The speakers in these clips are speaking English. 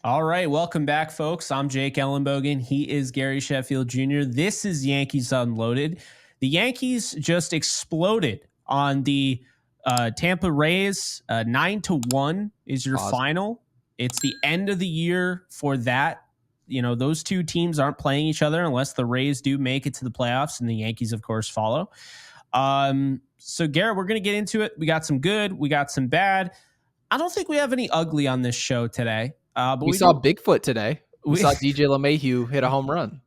All right, welcome back, folks. I'm Jake Ellenbogen. He is Gary Sheffield Jr. This is Yankees Unloaded. The Yankees just exploded on the Tampa Rays. 9-1 is your final. It's the end of the year for that. You know, those two teams aren't playing each other unless the Rays do make it to the playoffs, and the Yankees, of course, follow. So, Garrett, we're going to get into it. We got some good, we got some bad. I don't think we have any ugly on this show today. But we saw Bigfoot today. We saw DJ LeMahieu hit a home run.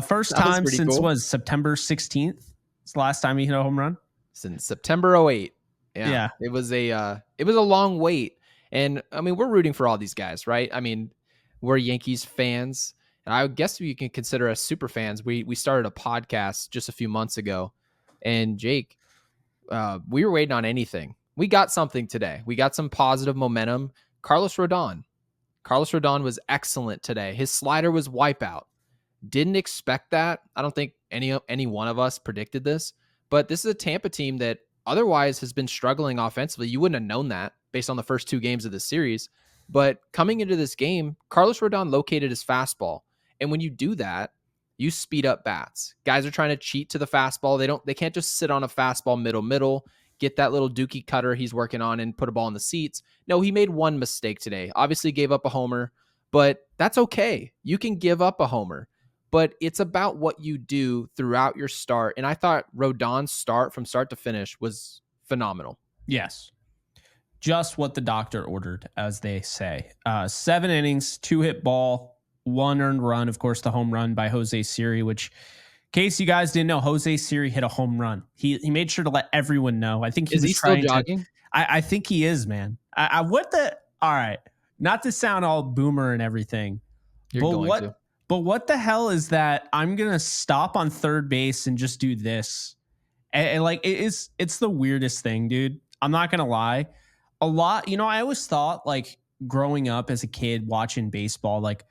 First time since cool. September 16th. It's the last time he hit a home run. Since September 08. Yeah. It was a long wait. And I mean, we're rooting for all these guys, right? I mean, we're Yankees fans. And I guess you can consider us super fans. We started a podcast just a few months ago. And Jake, we were waiting on anything. We got something today. We got some positive momentum. Carlos Rodon was excellent today. His slider was wipeout. Didn't expect that. I don't think any one of us predicted this, but this is a Tampa team that otherwise has been struggling offensively. You wouldn't have known that based on the first two games of the series. But coming into this game, Carlos Rodon located his fastball. And when you do that, you speed up bats. Guys are trying to cheat to the fastball. They can't just sit on a fastball middle, get that little dookie cutter he's working on and put a ball in the seats. No, he made one mistake today. Obviously gave up a homer, but that's okay. You can give up a homer, but it's about what you do throughout your start. And I thought Rodon's start from start to finish was phenomenal. Yes. Just what the doctor ordered, as they say. 7 innings, 2-hit ball, 1 earned run. Of course, the home run by Jose Siri, which, in case you guys didn't know, Jose Siri hit a home run. He made sure to let everyone know. I think is he still jogging? I think he is, man. All right. Not to sound all boomer and everything. But what the hell is that? I'm gonna stop on third base and just do this. And like it's the weirdest thing, dude. I'm not gonna lie. A lot, I always thought, like, growing up as a kid watching baseball, like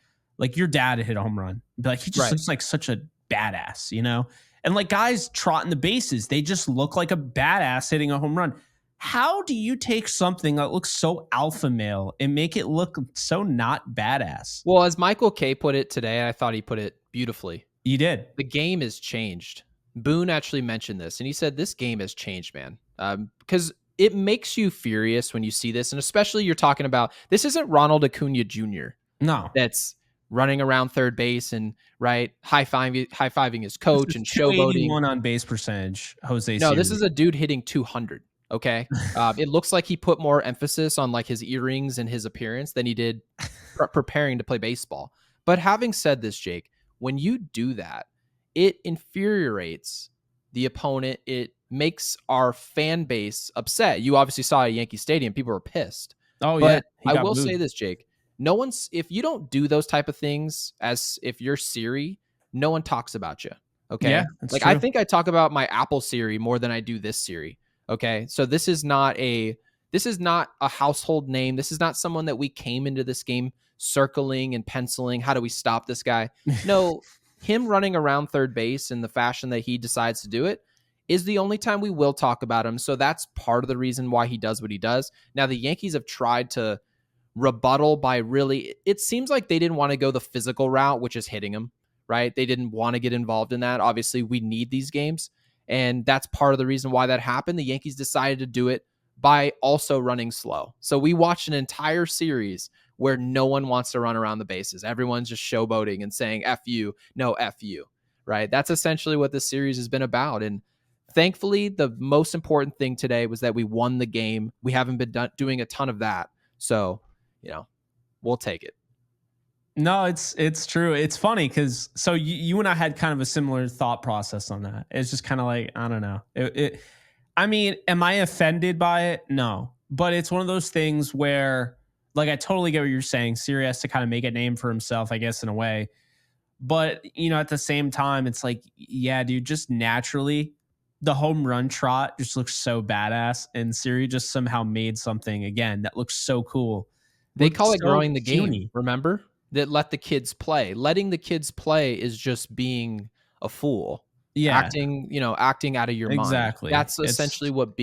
your dad hit a home run. Like, he just looks like such a badass, and like guys trotting the bases, they just look like a badass hitting a home run. How do you take something that looks so alpha male and make it look so not badass? Well, as Michael K put it today, I thought he put it beautifully. You did. The game has changed. Boone actually mentioned this, and he said this game has changed, man, because it makes you furious when you see this, and especially you're talking about, this isn't Ronald Acuna Jr. No, that's running around third base and high-fiving his coach and showboating. On base percentage, Jose. No, this is a dude hitting 200. Okay, it looks like he put more emphasis on like his earrings and his appearance than he did preparing to play baseball. But having said this, Jake, when you do that, it infuriates the opponent. It makes our fan base upset. You obviously saw at Yankee Stadium, people were pissed. Oh, but yeah. I will say this, Jake. If you don't do those type of things, as if you're Siri, no one talks about you. Okay. Yeah, like true. I think I talk about my Apple Siri more than I do this Siri. Okay. So this is not a household name. This is not someone that we came into this game circling and penciling. How do we stop this guy? No, him running around third base in the fashion that he decides to do it is the only time we will talk about him. So that's part of the reason why he does what he does. Now, the Yankees have tried to rebuttal by it seems like they didn't want to go the physical route, which is hitting him, right? They didn't want to get involved in that. Obviously, we need these games, and that's part of the reason why that happened. The Yankees decided to do it by also running slow. So we watched an entire series where no one wants to run around the bases. Everyone's just showboating and saying, F you, no, F you, right? That's essentially what this series has been about. And thankfully, the most important thing today was that we won the game. We haven't been doing a ton of that. So, we'll take it. No, it's true. It's funny because you and I had kind of a similar thought process on that. It's just kind of like, I don't know. I mean, am I offended by it? No. But it's one of those things where, like, I totally get what you're saying. Siri has to kind of make a name for himself, I guess, in a way. But, at the same time, it's like, yeah, dude, just naturally, the home run trot just looks so badass. And Siri just somehow made something, again, that looks so cool. They call it growing the game, remember? That let the kids play. Letting the kids play is just being a fool. Yeah. Acting out of your mind. Exactly. That's essentially what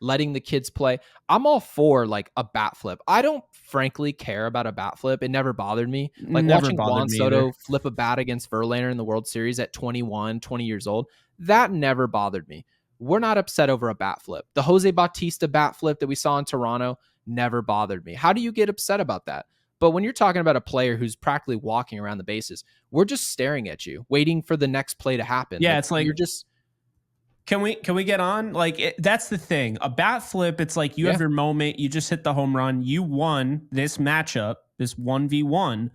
letting the kids play. I'm all for like a bat flip. I don't frankly care about a bat flip. It never bothered me. Like watching Juan Soto flip a bat against Verlander in the World Series at 21, 20 years old, that never bothered me. We're not upset over a bat flip. The Jose Bautista bat flip that we saw in Toronto never bothered me. How do you get upset about that? But when you're talking about a player who's practically walking around the bases, we're just staring at you, waiting for the next play to happen. Yeah, it's like you're just... Can we get on? Like, that's the thing. A bat flip, it's like you have your moment. You just hit the home run. You won this matchup, this 1v1.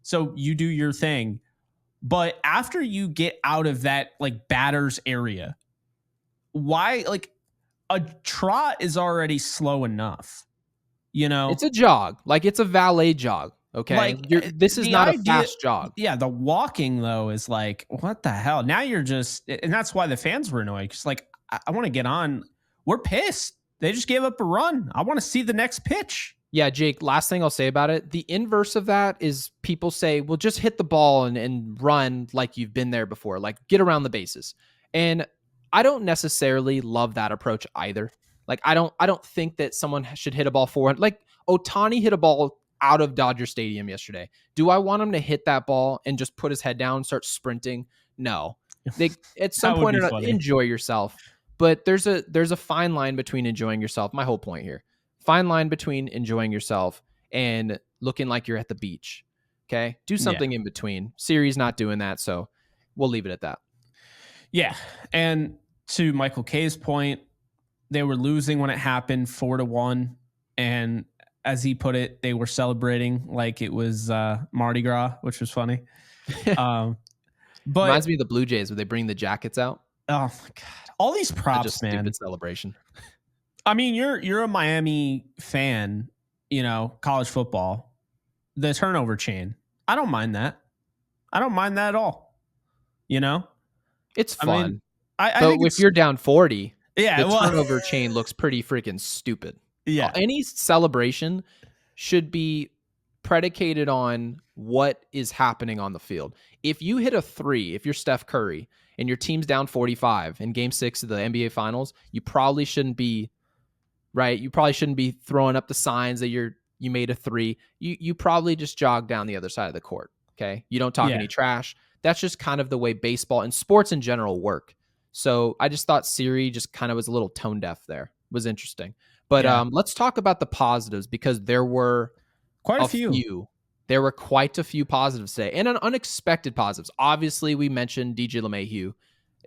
So you do your thing. But after you get out of that, like, batter's area, why, like, a trot is already slow enough. You know? It's a jog. Like, it's a valet jog. Okay, like, this is not a fast jog. Yeah, the walking though is like, what the hell? Now you're just, and that's why the fans were annoyed. Because like, I want to get on. We're pissed. They just gave up a run. I want to see the next pitch. Yeah, Jake. Last thing I'll say about it: the inverse of that is people say, "Well, just hit the ball and run like you've been there before. Like get around the bases." And I don't necessarily love that approach either. Like I don't think that someone should hit a ball forward. Like Ohtani hit a ball out of Dodger Stadium yesterday. Do I want him to hit that ball and just put his head down and start sprinting? No. At some point, enjoy yourself. But there's a fine line between enjoying yourself. My whole point here. Fine line between enjoying yourself and looking like you're at the beach. Okay? Do something in between. Siri's not doing that, so we'll leave it at that. Yeah. And to Michael K's point, they were losing when it happened 4-1. And as he put it, they were celebrating like it was Mardi Gras, which was funny. But reminds me of the Blue Jays where they bring the jackets out. Oh my god! All these props, man. Stupid celebration. I mean, you're a Miami fan, you know, college football. The turnover chain, I don't mind that. I don't mind that at all. You know, it's fun. I think if you're down 40, the turnover chain looks pretty freaking stupid. Yeah. Any celebration should be predicated on what is happening on the field. If you hit a 3, if you're Steph Curry and your team's down 45 in game 6 of the NBA Finals, you probably shouldn't be, right? You probably shouldn't be throwing up the signs that you made a 3. You probably just jog down the other side of the court, okay? You don't talk any trash. That's just kind of the way baseball and sports in general work. So I just thought Siri just kind of was a little tone deaf there. It was interesting. But let's talk about the positives because there were quite a few. There were quite a few positives today and unexpected positives. Obviously, we mentioned DJ LeMahieu.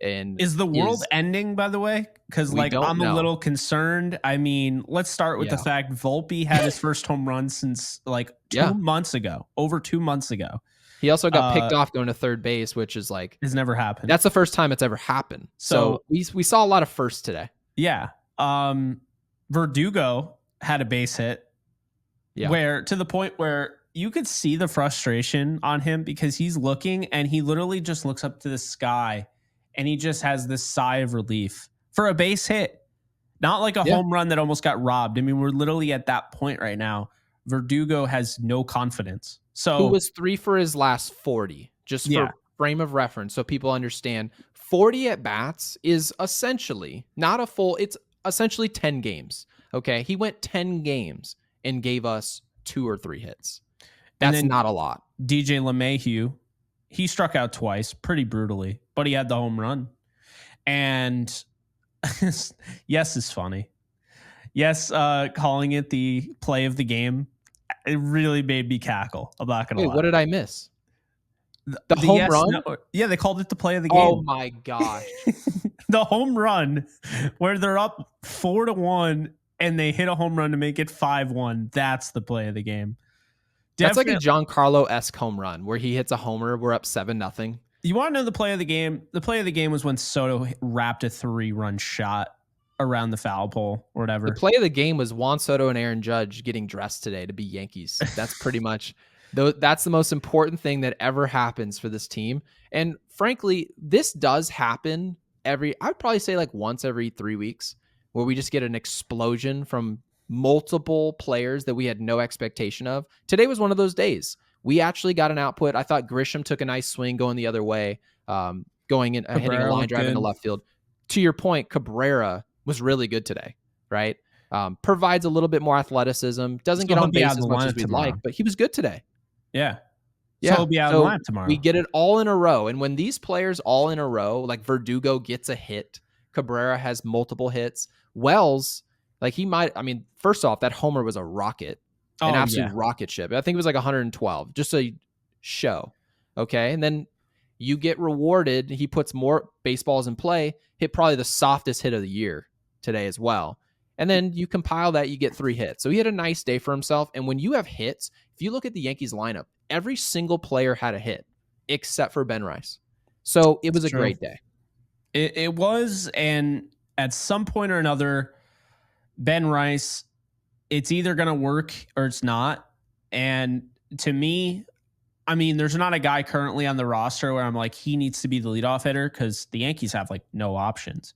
And is the world ending, by the way? Because like I'm a little concerned. I mean, let's start with the fact Volpe had his first home run since like 2 months ago, over 2 months ago. He also got picked off going to third base, which is like has never happened. That's the first time it's ever happened. So we saw a lot of firsts today. Yeah. Verdugo had a base hit where to the point where you could see the frustration on him because he's looking and he literally just looks up to the sky and he just has this sigh of relief for a base hit, not like a home run that almost got robbed. I mean, we're literally at that point right now. Verdugo has no confidence. So who was 3 for his last 40, just for frame of reference. So people understand 40 at bats is essentially not a full, it's essentially 10 games. Okay. He went 10 games and gave us 2 or 3 hits. That's not a lot. DJ LeMahieu, he struck out twice pretty brutally, but he had the home run. And yes is funny. Yes, calling it the play of the game, it really made me cackle. I'm not going to lie. What did I miss? The home run? No, yeah, they called it the play of the game. Oh my gosh. The home run where they're up 4-1 and they hit a home run to make it 5-1. That's the play of the game. That's like a Giancarlo-esque home run where he hits a homer. We're up 7-0. You want to know the play of the game? The play of the game was when Soto wrapped a 3-run shot around the foul pole or whatever. The play of the game was Juan Soto and Aaron Judge getting dressed today to be Yankees. That's pretty much, that's the most important thing that ever happens for this team. And frankly, this does happen I'd probably say like once every 3 weeks where we just get an explosion from multiple players that we had no expectation of. Today was one of those days. We actually got an output. I thought Grisham took a nice swing going the other way, going in, hitting a line drive into left field. To your point, Cabrera was really good today, right? Provides a little bit more athleticism. Doesn't get on base as much as we'd like, but he was good today. Yeah. Yeah. So he'll be out of the lineup tomorrow. We get it all in a row. And when these players all in a row, like Verdugo gets a hit, Cabrera has multiple hits, Wells, like he might, I mean, first off, that homer was a rocket, an absolute rocket ship. I think it was like 112, just a show. Okay. And then you get rewarded. He puts more baseballs in play, hit probably the softest hit of the year today as well. And then you compile that, you get 3 hits. So he had a nice day for himself. And when you have hits, if you look at the Yankees lineup, every single player had a hit except for Ben Rice. So it was a great day. It was. And at some point or another, Ben Rice, it's either going to work or it's not. And to me, I mean, there's not a guy currently on the roster where I'm like, he needs to be the leadoff hitter, because the Yankees have like no options.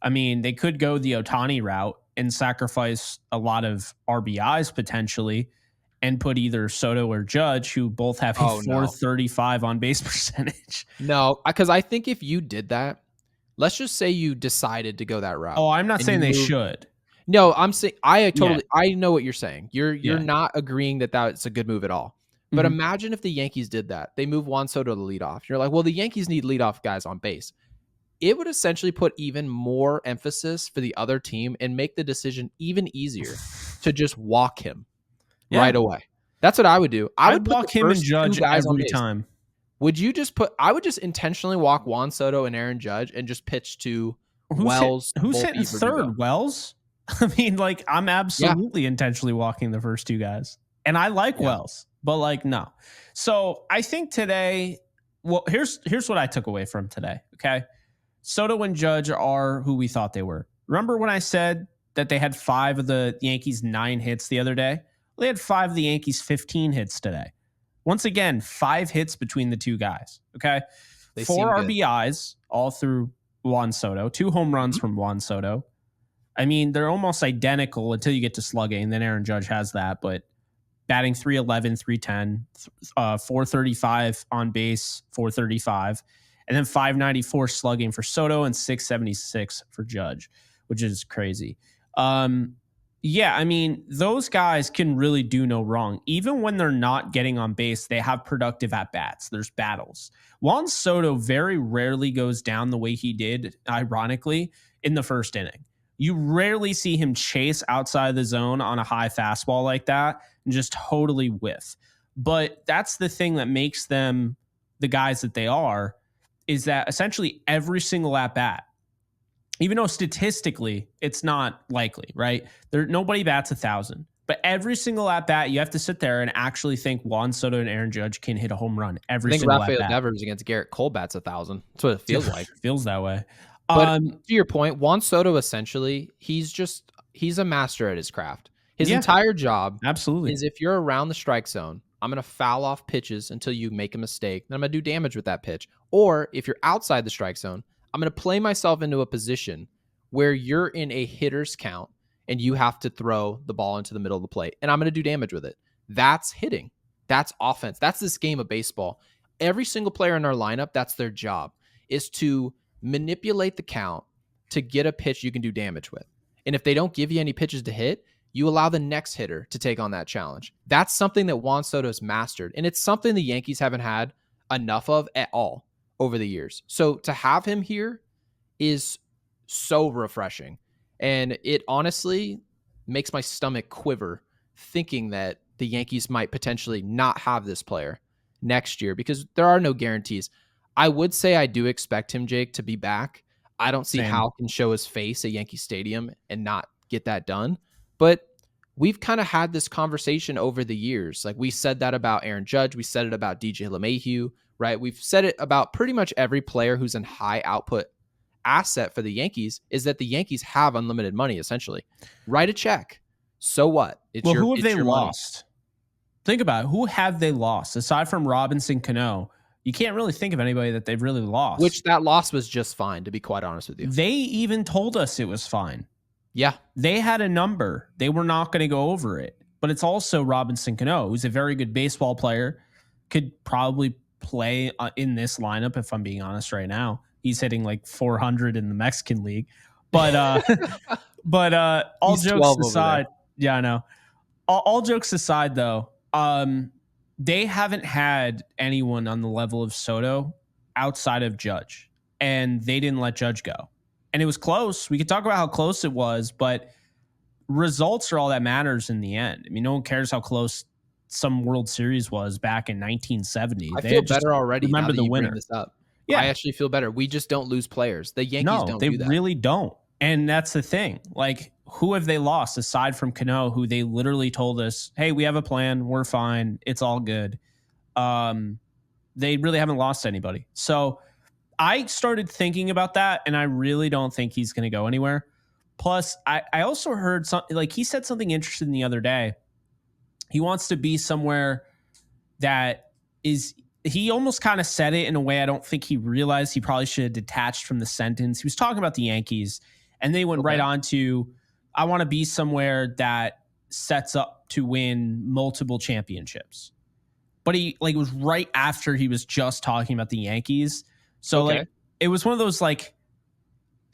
I mean, they could go the Ohtani route and sacrifice a lot of RBIs potentially and put either Soto or Judge, who both have a 435 on base percentage. No, because I think if you did that, let's just say you decided to go that route. Oh, I'm not saying they should. No, I'm saying I know what you're saying. You're not agreeing that that's a good move at all. But imagine if the Yankees did that. They move Juan Soto to leadoff. You're like, well, the Yankees need leadoff guys on base. It would essentially put even more emphasis for the other team and make the decision even easier to just walk him right away. That's what I would do. I would walk him and Judge every time. Would you just I would just intentionally walk Juan Soto and Aaron Judge and just pitch to Wells. Who's hitting third? Wells? I mean, like, I'm absolutely intentionally walking the first 2 guys. And I like Wells, but like, no. So I think today, well, here's what I took away from today. Okay. Soto and Judge are who we thought they were. Remember when I said that they had 5 of the Yankees' 9 hits the other day? Well, they had 5 of the Yankees' 15 hits today. Once again, 5 hits between the 2 guys. Okay. 4 RBIs all through Juan Soto, 2 home runs from Juan Soto. I mean, they're almost identical until you get to slugging. Then Aaron Judge has that, but batting 311, 310, 435 on base, 435. And then 594 slugging for Soto and 676 for Judge, which is crazy. Yeah, I mean, those guys can really do no wrong. Even when they're not getting on base, they have productive at-bats. There's battles. Juan Soto very rarely goes down the way he did, ironically, in the first inning. You rarely see him chase outside the zone on a high fastball like that and just totally whiff. But that's the thing that makes them the guys that they are, is that essentially every single at-bat, even though statistically it's not likely, right? Nobody bats 1,000. But every single at-bat, you have to sit there and actually think Juan Soto and Aaron Judge can hit a home run every single at-bat. I think Rafael Devers against Garrett Cole bats 1,000. That's what it feels like. Feels that way. But to your point, Juan Soto, essentially, he's a master at his craft. His entire job is, if you're around the strike zone, I'm going to foul off pitches until you make a mistake. Then I'm going to do damage with that pitch. Or if you're outside the strike zone, I'm going to play myself into a position where you're in a hitter's count and you have to throw the ball into the middle of the plate. And I'm going to do damage with it. That's hitting. That's offense. That's this game of baseball. Every single player in our lineup, that's their job, is to manipulate the count to get a pitch you can do damage with. And if they don't give you any pitches to hit, you allow the next hitter to take on that challenge. That's something that Juan Soto's mastered. And it's something the Yankees haven't had enough of at all over the years. So to have him here is so refreshing. And it honestly makes my stomach quiver thinking that the Yankees might potentially not have this player next year, because there are no guarantees. I would say I do expect him, Jake, to be back. I don't see how he can show his face at Yankee Stadium and not get that done. But we've kind of had this conversation over the years. Like, we said that about Aaron Judge. We said it about DJ LeMahieu, right? We've said it about pretty much every player who's in high output asset for the Yankees, is that the Yankees have unlimited money, essentially. Write a check. So what? Who have they lost? Think about it. Who have they lost? Aside from Robinson Cano, you can't really think of anybody that they've really lost. Which that loss was just fine, to be quite honest with you. They even told us it was fine. Yeah. They had a number. They were not going to go over it. But it's also Robinson Cano, who's a very good baseball player, could probably play in this lineup, if I'm being honest right now. He's hitting like 400 in the Mexican League. But But all jokes aside, yeah, I know. All jokes aside, though, they haven't had anyone on the level of Soto outside of Judge, and they didn't let Judge go. And it was close. We could talk about how close it was, but results are all that matters in the end. I mean, no one cares how close some World Series was back in 1970. I feel better already. Remember now that the winner. This up. Yeah. I actually feel better. We just don't lose players. The Yankees don't do that. They really don't. And that's the thing. Like, who have they lost aside from Cano, who they literally told us, hey, we have a plan. We're fine. It's all good. They really haven't lost anybody. So I started thinking about that, and I really don't think he's going to go anywhere. Plus, I also heard something, like he said something interesting the other day. He wants to be somewhere that is, he almost kind of said it in a way I don't think he realized. He probably should have detached from the sentence. He was talking about the Yankees, and they went right on to, I want to be somewhere that sets up to win multiple championships. But he like was right after he was just talking about the Yankees. So like it was one of those like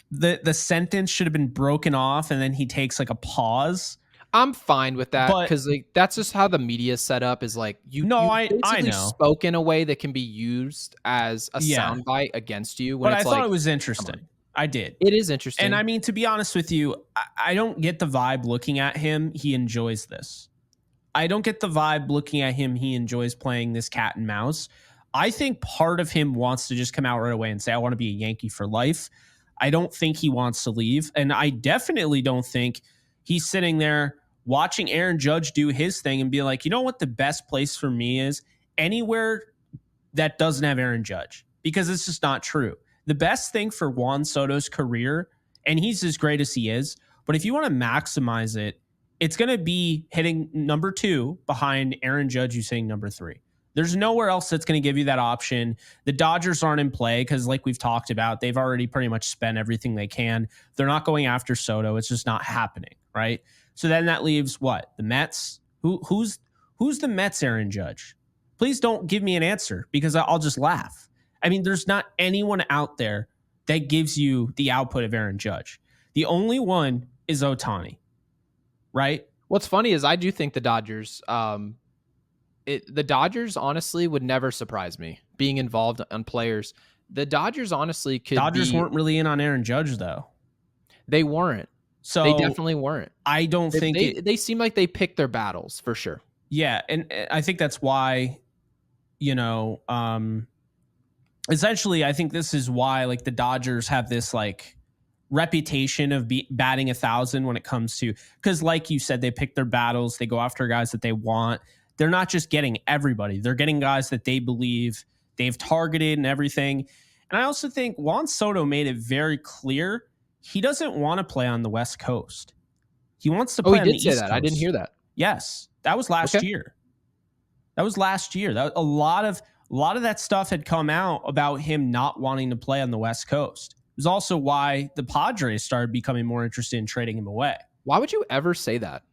the sentence should have been broken off and then he takes like a pause. I'm fine with that because like that's just how the media is set up. Is like I know spoke in a way that can be used as a soundbite against you. When but it's I thought it was interesting. I did. It is interesting. And I mean, to be honest with you, I don't get the vibe looking at him. He enjoys this. I don't get the vibe looking at him. He enjoys playing this cat and mouse. I think part of him wants to just come out right away and say, I want to be a Yankee for life. I don't think he wants to leave. And I definitely don't think he's sitting there watching Aaron Judge do his thing and be like, you know what the best place for me is? Anywhere that doesn't have Aaron Judge, because it's just not true. The best thing for Juan Soto's career, and he's as great as he is, but if you want to maximize it, it's going to be hitting number 2 behind Aaron Judge, who's hitting number 3. There's nowhere else that's going to give you that option. The Dodgers aren't in play because, like we've talked about, they've already pretty much spent everything they can. They're not going after Soto. It's just not happening, right? So then that leaves what? The Mets? Who's the Mets Aaron Judge? Please don't give me an answer because I'll just laugh. I mean, there's not anyone out there that gives you the output of Aaron Judge. The only one is Ohtani, right? What's funny is I do think the Dodgers, the Dodgers honestly would never surprise me being involved on players. The Dodgers honestly could weren't really in on Aaron Judge though. They weren't. So they definitely weren't. I don't think they seem like they picked their battles for sure. Yeah. And I think that's why, essentially, I think this is why like the Dodgers have this like reputation of batting 1,000 when it comes to, because like you said, they pick their battles. They go after guys that they want. They're not just getting everybody. They're getting guys that they believe they've targeted and everything. And I also think Juan Soto made it very clear he doesn't want to play on the West Coast. He wants to play on the East Coast. I didn't hear that. Yes, that was last year. That was last year. That a lot of that stuff had come out about him not wanting to play on the West Coast. It was also why the Padres started becoming more interested in trading him away. Why would you ever say that?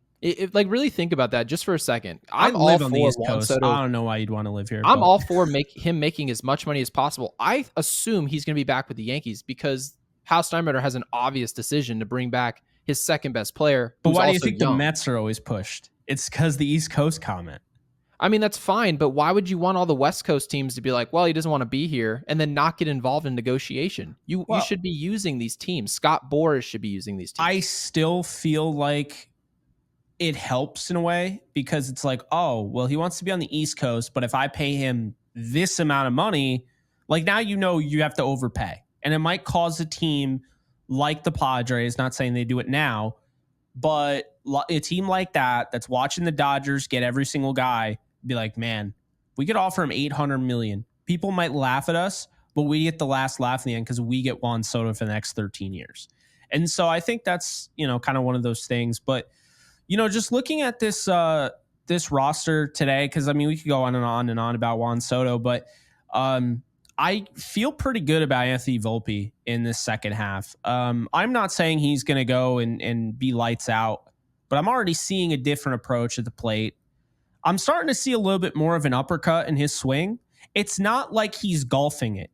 Like really think about that just for a second. I live on the East Coast. I don't know why you'd want to live here. I'm all for him making as much money as possible. I assume he's going to be back with the Yankees because Hal Steinbrenner has an obvious decision to bring back his second best player. But why do you think the Mets are always pushed? It's because the East Coast comment. I mean, that's fine, but why would you want all the West Coast teams to be like, well, he doesn't want to be here and then not get involved in negotiation? You should be using these teams. Scott Boras should be using these teams. I still feel like it helps in a way because it's like, oh, well, he wants to be on the East Coast, but if I pay him this amount of money, like now you have to overpay. And it might cause a team like the Padres, not saying they do it now, but a team like that's watching the Dodgers get every single guy, be like, man, we could offer him $800 million. People might laugh at us, but we get the last laugh in the end because we get Juan Soto for the next 13 years. And so I think that's, kind of one of those things. But, just looking at this this roster today, because, I mean, we could go on and on about Juan Soto, but I feel pretty good about Anthony Volpe in this second half. I'm not saying he's going to go and be lights out, but I'm already seeing a different approach at the plate. I'm starting to see a little bit more of an uppercut in his swing. It's not like he's golfing it,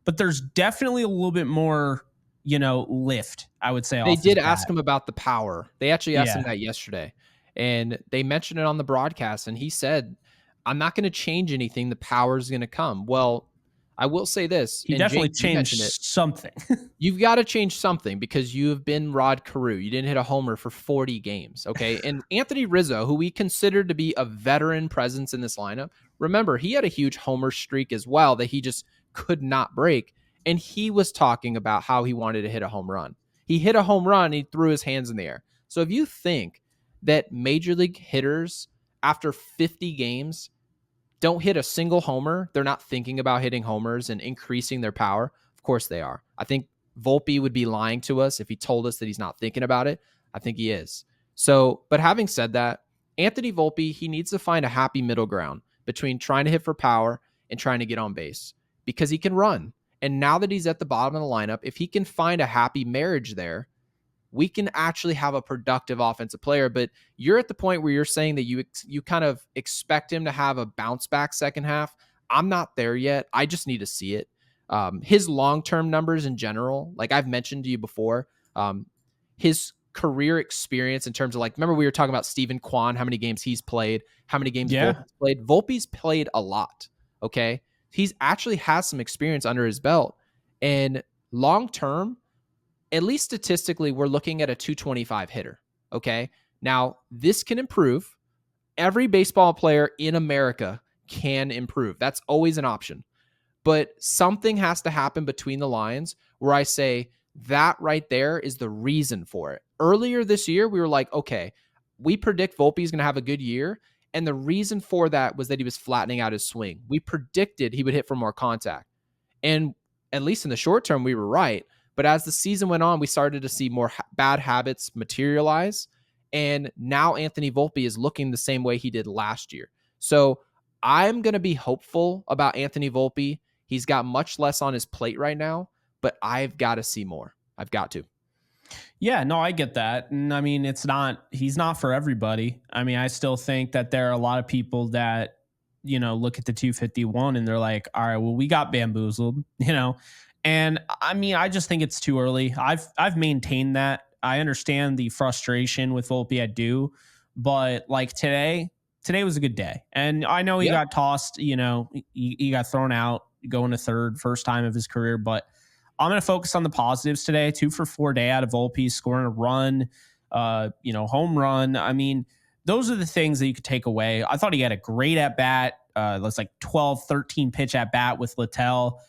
but there's definitely a little bit more lift, I would say. They did ask him about the power. They actually asked him that yesterday, and they mentioned it on the broadcast, and he said, I'm not going to change anything. The power is going to come. Well, I will say this. He definitely changed something. You've got to change something because you have been Rod Carew. You didn't hit a homer for 40 games, okay? And Anthony Rizzo, who we considered to be a veteran presence in this lineup, remember, he had a huge homer streak as well that he just could not break. And he was talking about how he wanted to hit a home run. He hit a home run and he threw his hands in the air. So if you think that major league hitters after 50 games don't hit a single homer, they're not thinking about hitting homers and increasing their power. Of course they are. I think Volpe would be lying to us if he told us that he's not thinking about it. I think he is. So, but having said that, Anthony Volpe, he needs to find a happy middle ground between trying to hit for power and trying to get on base because he can run. And now that he's at the bottom of the lineup, if he can find a happy marriage there, we can actually have a productive offensive player. But you're at the point where you're saying that you kind of expect him to have a bounce back second half. I'm not there yet. I just need to see it. His long-term numbers in general, like I've mentioned to you before, his career experience in terms of remember we were talking about Stephen Kwan, how many games he's played, how many games Volpe's played. Volpe's played a lot, okay? He's actually has some experience under his belt. And long-term, at least statistically, we're looking at a 225 hitter, okay? Now, this can improve. Every baseball player in America can improve. That's always an option. But something has to happen between the lines where I say that right there is the reason for it. Earlier this year, we were like, okay, we predict Volpe is going to have a good year. And the reason for that was that he was flattening out his swing. We predicted he would hit for more contact. And at least in the short term, we were right. But as the season went on, we started to see more bad habits materialize. And now Anthony Volpe is looking the same way he did last year. So I'm going to be hopeful about Anthony Volpe. He's got much less on his plate right now, but I've got to see more. I've got to. Yeah, no, I get that. And I mean, he's not for everybody. I mean, I still think that there are a lot of people that, look at the 251 and they're like, all right, well, we got bamboozled, And I mean, I just think it's too early. I've maintained that. I understand the frustration with Volpe, I do, but today was a good day. And I know he got tossed, he got thrown out going to third, first time of his career, but I'm going to focus on the positives today. 2 for 4 day out of Volpe, scoring a run, home run. I mean, those are the things that you could take away. I thought he had a great at bat. That's 12, 13 pitch at bat with Littell,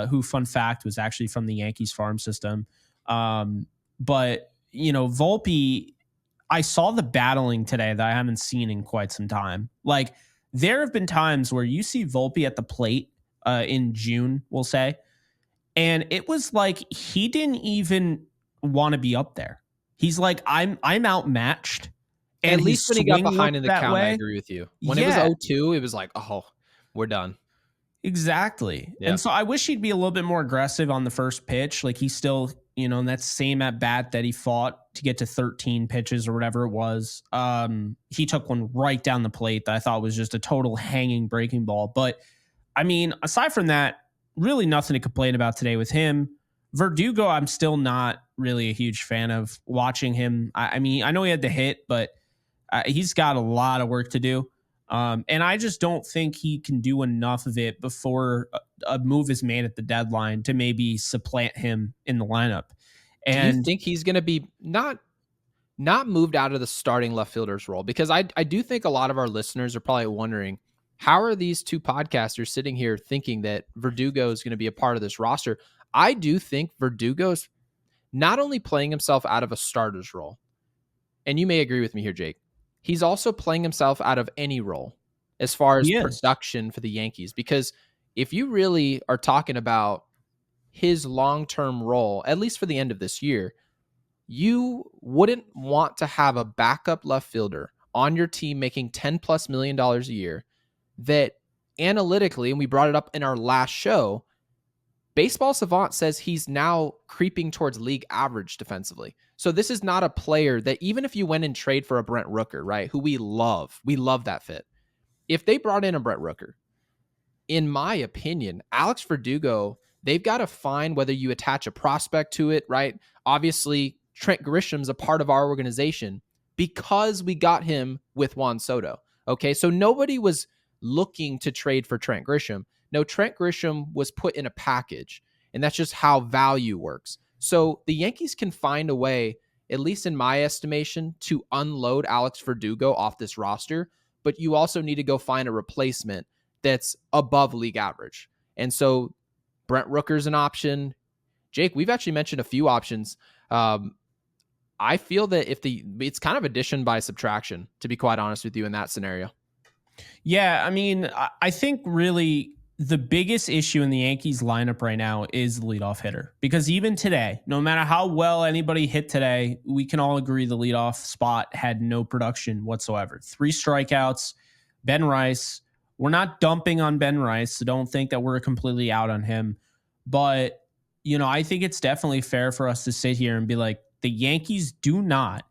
who, fun fact, was actually from the Yankees farm system. But, Volpe, I saw the battling today that I haven't seen in quite some time. There have been times where you see Volpe at the plate in June, we'll say, and it was like he didn't even want to be up there. He's like, I'm outmatched. And at least when he got behind in the count, I agree with you. When it was 0-2, it was like, oh, we're done. Exactly. Yeah. And so I wish he'd be a little bit more aggressive on the first pitch. He's still, in that same at bat that he fought to get to 13 pitches or whatever it was. He took one right down the plate that I thought was just a total hanging breaking ball. But I mean, aside from that, really nothing to complain about today with him. Verdugo, I'm still not really a huge fan of watching him. I mean, I know he had the hit, but he's got a lot of work to do. And I just don't think he can do enough of it before a move is made at the deadline to maybe supplant him in the lineup. And do you think he's going to be not moved out of the starting left fielder's role? Because I do think a lot of our listeners are probably wondering, how are these two podcasters sitting here thinking that Verdugo is going to be a part of this roster? I do think Verdugo's not only playing himself out of a starter's role, and you may agree with me here, Jake, he's also playing himself out of any role as far as production for the Yankees. Because if you really are talking about his long-term role, at least for the end of this year, you wouldn't want to have a backup left fielder on your team making $10+ million a year that analytically, and we brought it up in our last show, Baseball Savant says he's now creeping towards league average defensively. So this is not a player that, even if you went and trade for a Brent Rooker, right, who we love that fit. If they brought in a Brent Rooker, in my opinion, Alex Verdugo, they've got to find whether you attach a prospect to it, right? Obviously, Trent Grisham's a part of our organization because we got him with Juan Soto. Okay, so nobody was looking to trade for Trent Grisham. No, Trent Grisham was put in a package, and that's just how value works. So the Yankees can find a way, at least in my estimation, to unload Alex Verdugo off this roster, but you also need to go find a replacement that's above league average. And so Brent Rooker's an option. Jake, we've actually mentioned a few options. I feel that it's kind of addition by subtraction, to be quite honest with you, in that scenario. Yeah, I mean, I think really the biggest issue in the Yankees lineup right now is the leadoff hitter. Because even today, no matter how well anybody hit today, we can all agree the leadoff spot had no production whatsoever. 3 strikeouts, Ben Rice. We're not dumping on Ben Rice, so don't think that we're completely out on him. But, I think it's definitely fair for us to sit here and be like, the Yankees do not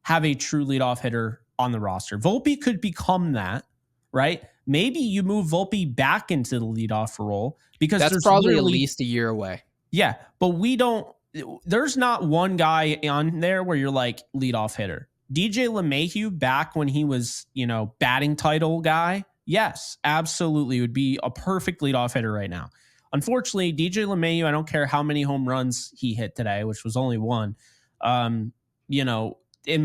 have a true leadoff hitter on the roster. Volpe could become that, right? Maybe you move Volpe back into the leadoff role because that's probably at least a year away. Yeah, but there's not one guy on there where you're like leadoff hitter. DJ LeMahieu back when he was, batting title guy. Yes, absolutely. Would be a perfect leadoff hitter right now. Unfortunately, DJ LeMahieu, I don't care how many home runs he hit today, which was only 1. In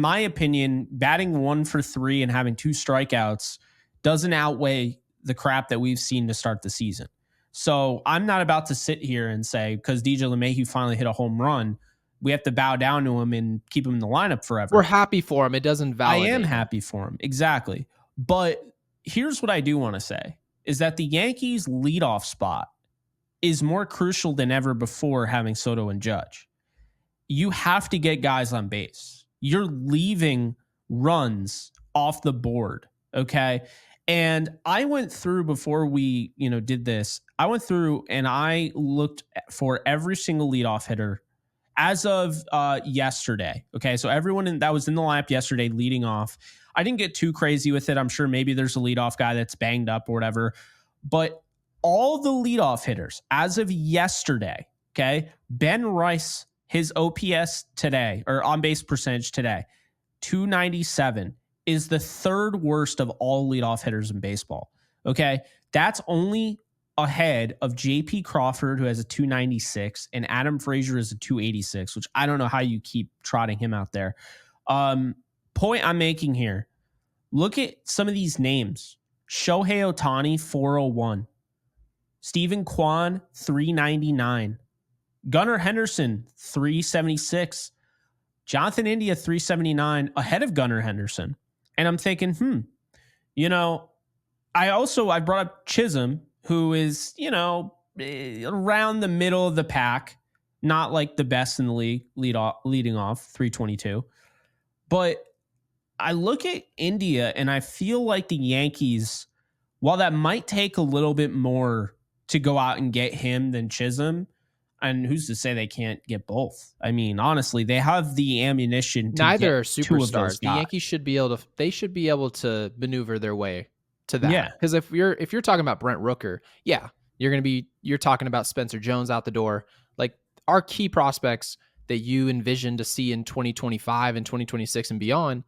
my opinion, batting 1 for 3 and having 2 strikeouts doesn't outweigh the crap that we've seen to start the season. So I'm not about to sit here and say, because DJ LeMahieu finally hit a home run, we have to bow down to him and keep him in the lineup forever. We're happy for him. It doesn't validate. I am happy for him. Exactly. But here's what I do want to say is that the Yankees leadoff spot is more crucial than ever before having Soto and Judge. You have to get guys on base. You're leaving runs off the board. Okay. And I went through before we, did this, I went through and I looked for every single leadoff hitter as of yesterday. Okay. So everyone that was in the lineup yesterday leading off, I didn't get too crazy with it. I'm sure maybe there's a leadoff guy that's banged up or whatever, but all the leadoff hitters as of yesterday, okay, Ben Rice, his OPS today, or on base percentage today, 297, is the 3rd worst of all leadoff hitters in baseball. Okay, that's only ahead of JP Crawford, who has a 296, and Adam Frazier is a 286, which I don't know how you keep trotting him out there. Point I'm making here, look at some of these names. Shohei Ohtani, 401. Stephen Kwan, 399. Gunnar Henderson, 376. Jonathan India, 379, ahead of Gunnar Henderson. And I'm thinking, I brought up Chisholm, who is, around the middle of the pack, not like the best in the league, leading off, 322. But I look at India and I feel like the Yankees, while that might take a little bit more to go out and get him than Chisholm, and who's to say they can't get both? I mean, honestly, they have the ammunition to Neither are get 2 of those superstars. guys. The Yankees should be able to maneuver their way to that. Yeah. Because if you're talking about Brent Rooker, yeah, you're talking about Spencer Jones out the door. Like our key prospects that you envision to see in 2025 and 2026 and beyond,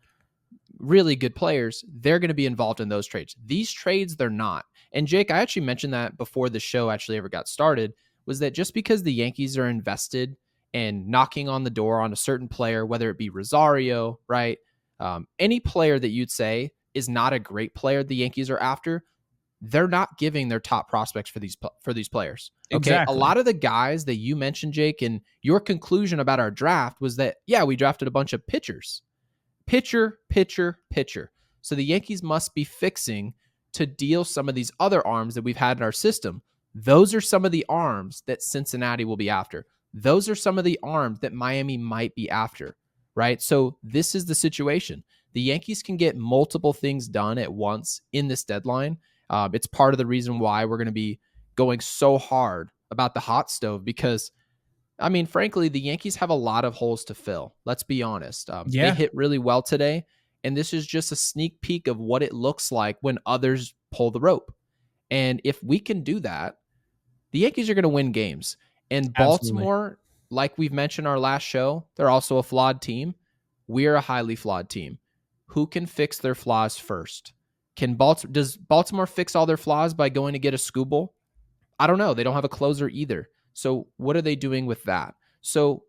really good players, they're going to be involved in those trades. These trades, they're not. And Jake, I actually mentioned that before the show actually ever got started, was that just because the Yankees are invested and knocking on the door on a certain player, whether it be Rosario, right? Any player that you'd say is not a great player the Yankees are after, they're not giving their top prospects for these players. Okay. Exactly. A lot of the guys that you mentioned, Jake, and your conclusion about our draft was that, yeah, we drafted a bunch of pitchers. Pitcher. So the Yankees must be fixing to deal some of these other arms that we've had in our system. Those are some of the arms that Cincinnati will be after. Those are some of the arms that Miami might be after, right? So this is the situation. The Yankees can get multiple things done at once in this deadline. It's part of the reason why we're going to be going so hard about the hot stove because, I mean, frankly, the Yankees have a lot of holes to fill. Let's be honest. They hit really well today, and this is just a sneak peek of what it looks like when others pull the rope. And if we can do that, the Yankees are going to win games. And Absolutely. Baltimore, like we've mentioned our last show, they're also a flawed team. We're a highly flawed team. Who can fix their flaws first? Does Baltimore fix all their flaws by going to get a Skubal? I don't know. They don't have a closer either. So what are they doing with that? So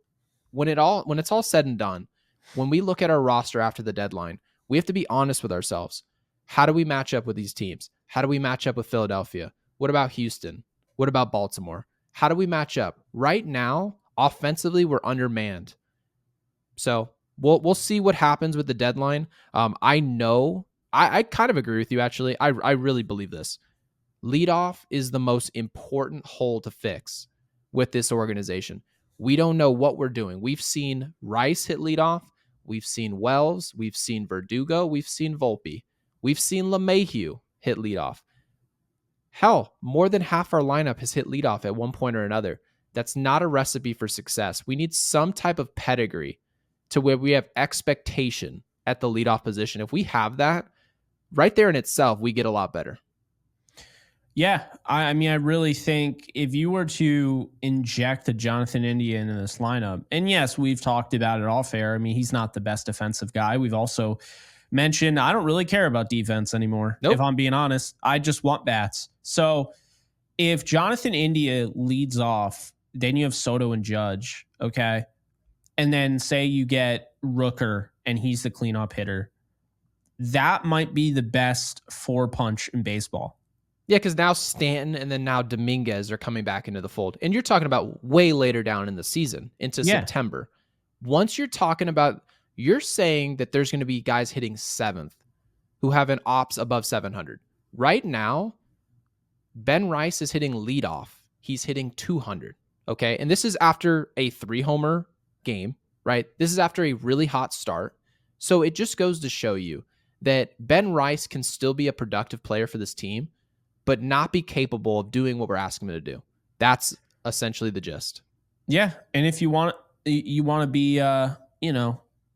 when it's all said and done, when we look at our roster after the deadline, we have to be honest with ourselves. How do we match up with these teams? How do we match up with Philadelphia? What about Houston? What about Baltimore? How do we match up? Right now, offensively, we're undermanned. So we'll see what happens with the deadline. I know I kind of agree with you, actually. I really believe this. Leadoff is the most important hole to fix with this organization. We don't know what we're doing. We've seen Rice hit leadoff. We've seen Wells. We've seen Verdugo. We've seen Volpe. We've seen LeMahieu hit leadoff. Hell, more than half our lineup has hit leadoff at one point or another. That's not a recipe for success. We need some type of pedigree to where we have expectation at the leadoff position. If we have that, right there in itself, we get a lot better. Yeah, I mean, I really think if you were to inject a Jonathan India into this lineup, and yes, we've talked about it all fair. I mean, he's not the best defensive guy. We've also mentioned I don't really care about defense anymore. Nope. If I'm being honest, I just want bats. So if Jonathan India leads off, then you have Soto and Judge, okay? And then say you get Rooker and he's the cleanup hitter. That might be the best 4-punch in baseball. Yeah, because now Stanton and then now Dominguez are coming back into the fold. And you're talking about way later down in the season, into September. Once you're talking about, you're saying that there's going to be guys hitting 7th who have an ops above 700. Right now, Ben Rice is hitting leadoff. He's hitting 200. Okay. And this is after a 3-homer game, right? This is after a really hot start. So it just goes to show you that Ben Rice can still be a productive player for this team, but not be capable of doing what we're asking him to do. That's essentially the gist. Yeah. And if you want to be,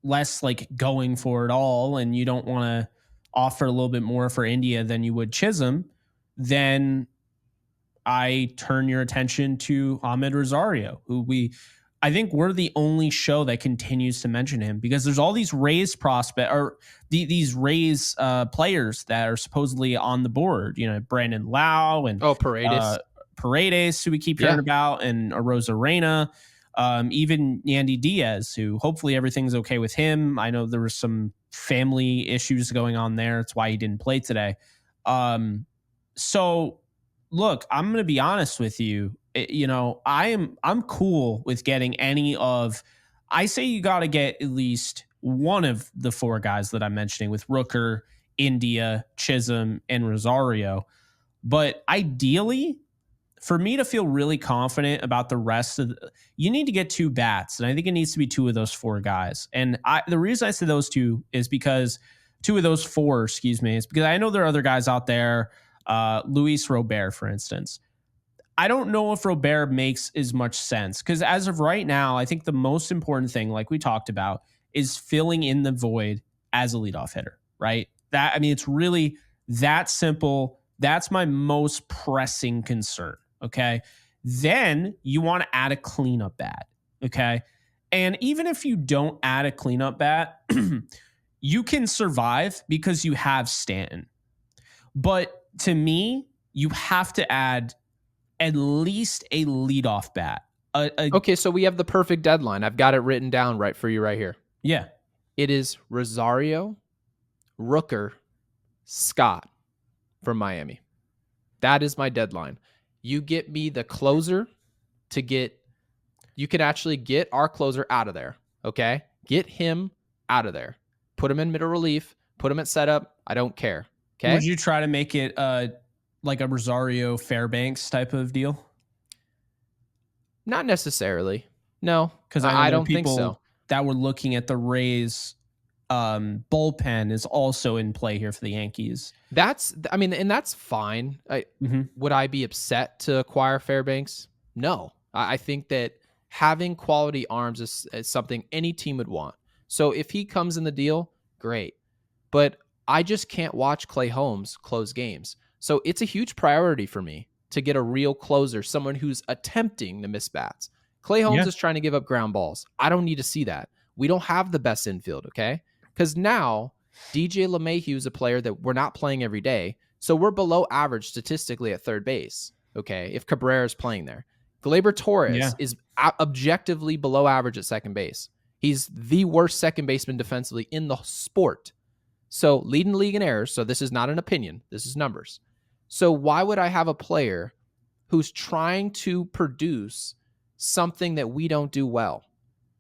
less like going for it all, and you don't want to offer a little bit more for India than you would Chisholm, then I turn your attention to Ahmed Rosario, who I think we're the only show that continues to mention him, because there's all these Rays these Rays players that are supposedly on the board. Brandon Lau and Paredes, who we keep hearing about, and Arozarena, even Yandy Diaz, who hopefully everything's okay with him. I know there were some family issues going on there. That's why he didn't play today. So look, I'm going to be honest with you. I'm cool with getting any of, I say you got to get at least one of the 4 guys that I'm mentioning, with Rooker, India, Chisholm, and Rosario. But ideally, for me to feel really confident about the rest of you need to get 2 bats. And I think it needs to be 2 of those 4 guys. And the reason I say those 2 is because 2 of those 4, is because I know there are other guys out there. Luis Robert, for instance. I don't know if Robert makes as much sense, because as of right now, I think the most important thing, like we talked about, is filling in the void as a leadoff hitter, right? It's really that simple. That's my most pressing concern, okay? Then you want to add a cleanup bat, okay? And even if you don't add a cleanup bat, you can survive because you have Stanton. But to me, you have to add at least a leadoff bat. Okay, so we have the perfect deadline. I've got it written down right for you right here. Yeah. It is Rosario, Rooker, Scott from Miami. That is my deadline. You get me the closer you can actually get our closer out of there, okay? Get him out of there. Put him in middle relief. Put him at setup. I don't care, okay? Would you try to make it like a Rosario Fairbanks type of deal? Not necessarily. No, because I don't think so. That were looking at the Rays bullpen is also in play here for the Yankees. And that's fine. Would I be upset to acquire Fairbanks? No. I think that having quality arms is something any team would want. So if he comes in the deal, great. But I just can't watch Clay Holmes close games. So it's a huge priority for me to get a real closer, someone who's attempting to miss bats. Clay Holmes is trying to give up ground balls. I don't need to see that. We don't have the best infield, okay? Because now DJ LeMahieu is a player that we're not playing every day, so we're below average statistically at third base, okay, if Cabrera is playing there. Gleyber Torres is objectively below average at second base. He's the worst second baseman defensively in the sport. So leading the league in errors, so this is not an opinion, this is numbers. So why would I have a player who's trying to produce something that we don't do well?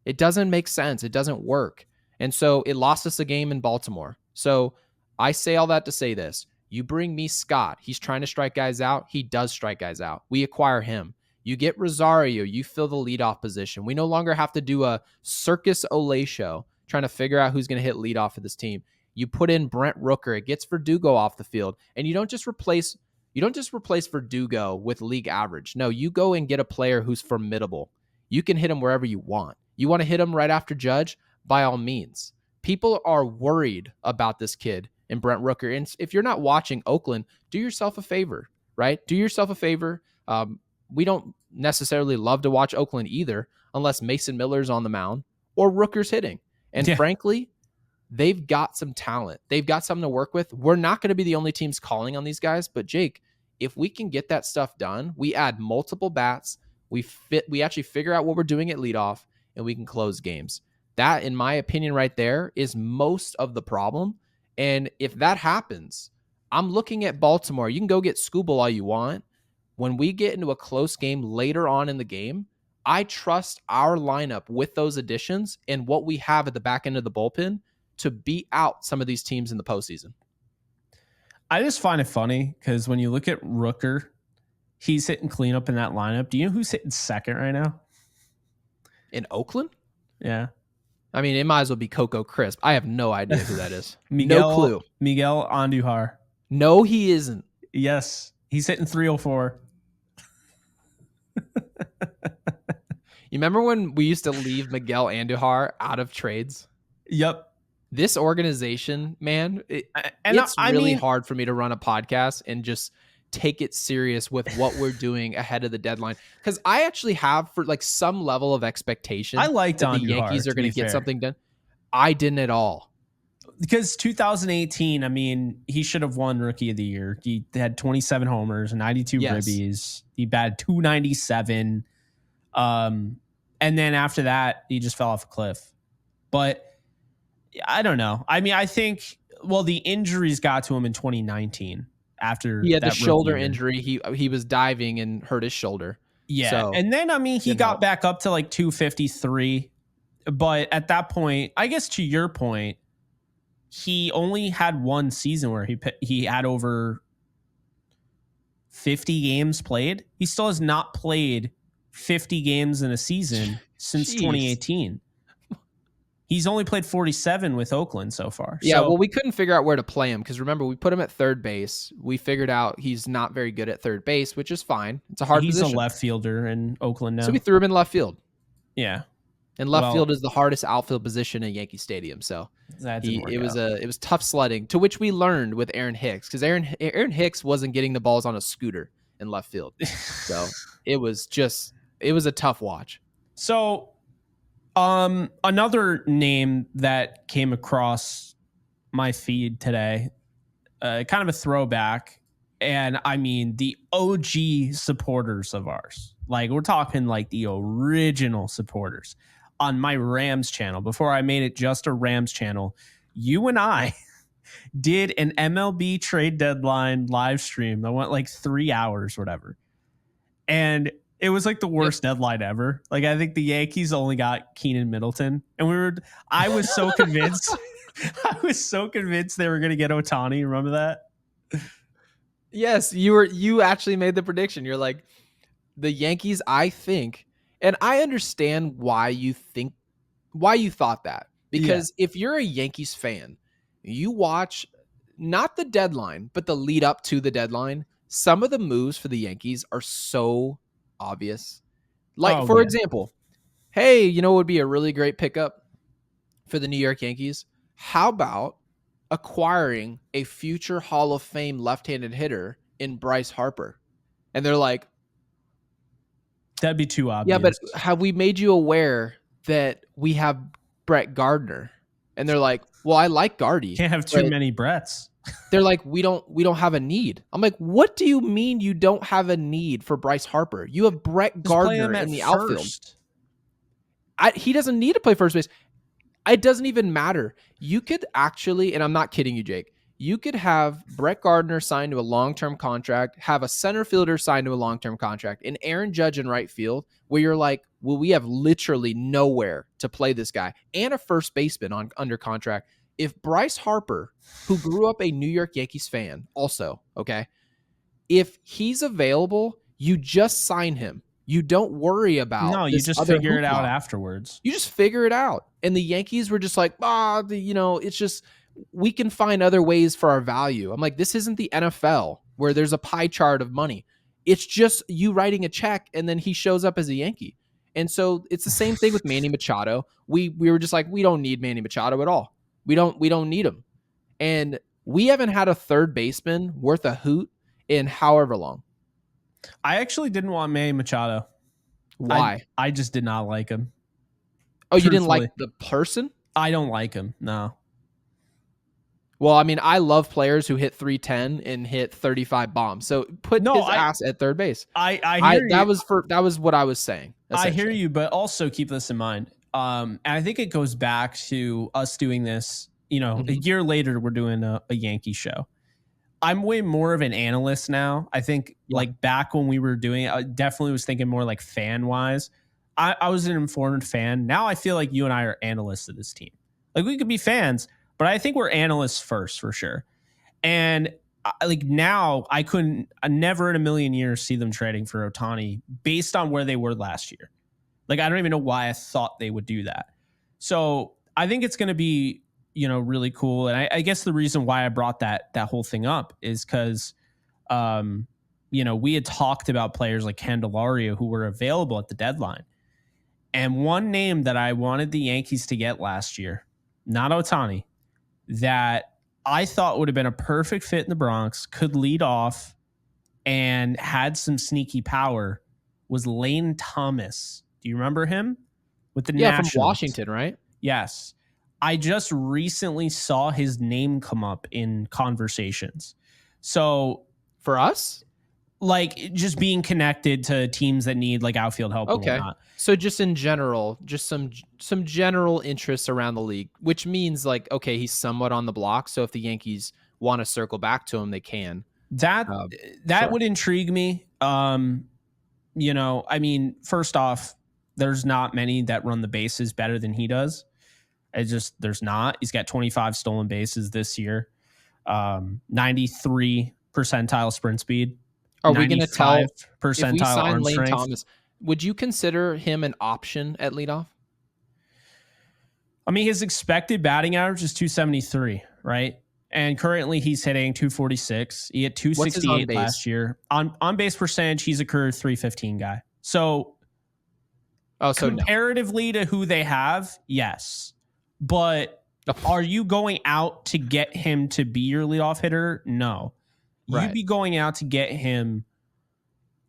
It doesn't make sense. It doesn't work. And so it lost us a game in Baltimore. So I say all that to say this. You bring me Scott. He's trying to strike guys out. He does strike guys out. We acquire him. You get Rosario. You fill the leadoff position. We no longer have to do a Circus Olay show trying to figure out who's going to hit leadoff for this team. You put in Brent Rooker. It gets Verdugo off the field. And you don't just replace Verdugo with league average. No, you go and get a player who's formidable. You can hit him wherever you want. You want to hit him right after Judge? By all means. People are worried about this kid and Brent Rooker. And if you're not watching Oakland, do yourself a favor, right? Do yourself a favor. We don't necessarily love to watch Oakland either, unless Mason Miller's on the mound or Rooker's hitting. And frankly, they've got some talent. They've got something to work with. We're not going to be the only teams calling on these guys, but Jake, if we can get that stuff done, we add multiple bats, we actually figure out what we're doing at leadoff, and we can close games. That, in my opinion, right there is most of the problem. And if that happens, I'm looking at Baltimore. You can go get Scooble all you want. When we get into a close game later on in the game, I trust our lineup with those additions and what we have at the back end of the bullpen to beat out some of these teams in the postseason. I just find it funny because when you look at Rooker, he's hitting cleanup in that lineup. Do you know who's hitting second right now? In Oakland? Yeah. I mean, it might as well be Coco Crisp. I have no idea who that is. No clue. Miguel Andújar. No, he isn't. Yes. He's hitting 304. You remember when we used to leave Miguel Andújar out of trades? Yep. This organization, man, it's really hard for me to run a podcast and just take it serious with what we're doing ahead of the deadline. Because I actually have for like some level of expectation. I liked that the Yankees are going to get something done. I didn't at all. Because 2018, I mean, he should have won Rookie of the Year. He had 27 homers, 92 ribbies. He batted .297. And then after that, he just fell off a cliff. But I don't know. I mean, I think, the injuries got to him in 2019 after he had the shoulder injury. He was diving and hurt his shoulder. Yeah. So, and then, I mean, he got back up to like 253. But at that point, I guess to your point, he only had one season where he had over 50 games played. He still has not played 50 games in a season since 2018. He's only played 47 with Oakland so far. Yeah, well, we couldn't figure out where to play him because remember, we put him at third base. We figured out he's not very good at third base, which is fine. It's a hard position. He's a left fielder in Oakland now. So we threw him in left field. Yeah. And left field is the hardest outfield position in Yankee Stadium. So it was tough sledding, to which we learned with Aaron Hicks, because Aaron Hicks wasn't getting the balls on a scooter in left field. So it was a tough watch. So another name that came across my feed today, kind of a throwback, and I mean the OG supporters of ours. Like we're talking like the original supporters. On my Rams channel, before I made it just a Rams channel, you and I did an MLB trade deadline live stream that went like 3 hours, whatever. And it was like the worst deadline ever. Like I think the Yankees only got Keenan Middleton. And I was so convinced. I was so convinced they were going to get Ohtani. Remember that? Yes, you actually made the prediction. You're like, the Yankees, I think. And I understand why you thought that. Because if you're a Yankees fan, you watch not the deadline, but the lead up to the deadline. Some of the moves for the Yankees are so obvious. Like, for example, hey, you know what would be a really great pickup for the New York Yankees? How about acquiring a future Hall of Fame left-handed hitter in Bryce Harper? And they're like, that'd be too obvious. Yeah, but have we made you aware that we have Brett Gardner? And they're like, well, I like Gardy. Can't have too many Bretts. They're like, we don't have a need. I'm like, what do you mean you don't have a need for Bryce Harper? You have Brett Gardner in the outfield. He doesn't need to play first base. It doesn't even matter. You could actually, and I'm not kidding you, Jake, you could have Brett Gardner signed to a long-term contract, have a center fielder signed to a long-term contract, and Aaron Judge in right field, where you're like, well, we have literally nowhere to play this guy, and a first baseman under contract. If Bryce Harper, who grew up a New York Yankees fan also, okay, if he's available, you just sign him. You don't worry about you just figure it out afterwards. You just figure it out. And the Yankees were just like, it's just, we can find other ways for our value. I'm like, this isn't the NFL where there's a pie chart of money. It's just you writing a check and then he shows up as a Yankee. And so it's the same thing with Manny Machado. We were just like, we don't need Manny Machado at all. We don't need him. And we haven't had a third baseman worth a hoot in however long. I actually didn't want Manny Machado. Why? I just did not like him. Oh, you didn't like the person? I don't like him. No. Well, I mean, I love players who hit 310 and hit 35 bombs. So put his ass at third base. I hear you. That was what I was saying. I hear you, but also keep this in mind. And I think it goes back to us doing this. A year later, we're doing a Yankee show. I'm way more of an analyst now. I think like back when we were doing it, I definitely was thinking more like fan wise. I was an informed fan. Now I feel like you and I are analysts of this team. Like we could be fans, but I think we're analysts first for sure. And like now I never in a million years see them trading for Ohtani based on where they were last year. Like, I don't even know why I thought they would do that. So I think it's going to be, really cool. And I guess the reason why I brought that whole thing up is because, we had talked about players like Candelario who were available at the deadline. And one name that I wanted the Yankees to get last year, not Ohtani, that I thought would have been a perfect fit in the Bronx, could lead off and had some sneaky power, was Lane Thomas. Do you remember him? With the Nationals. From Washington, right? Yes. I just recently saw his name come up in conversations. So for us, like just being connected to teams that need like outfield help. Okay. And whatnot. So just in general, just some general interests around the league, which means like, okay, he's somewhat on the block. So if the Yankees want to circle back to him, they can. That sure. would intrigue me. I mean, first off, there's not many that run the bases better than he does. There's not. He's got 25 stolen bases this year, 93 percentile sprint speed. Are we going to tell percentile if we sign Lane strength. Thomas? Would you consider him an option at leadoff? I mean, his expected batting average is 273, right? And currently he's hitting 246. He hit 268 last year. On base percentage, he's a career 315 guy. So, comparatively to who they have, yes. But are you going out to get him to be your leadoff hitter? No. Right. You'd be going out to get him.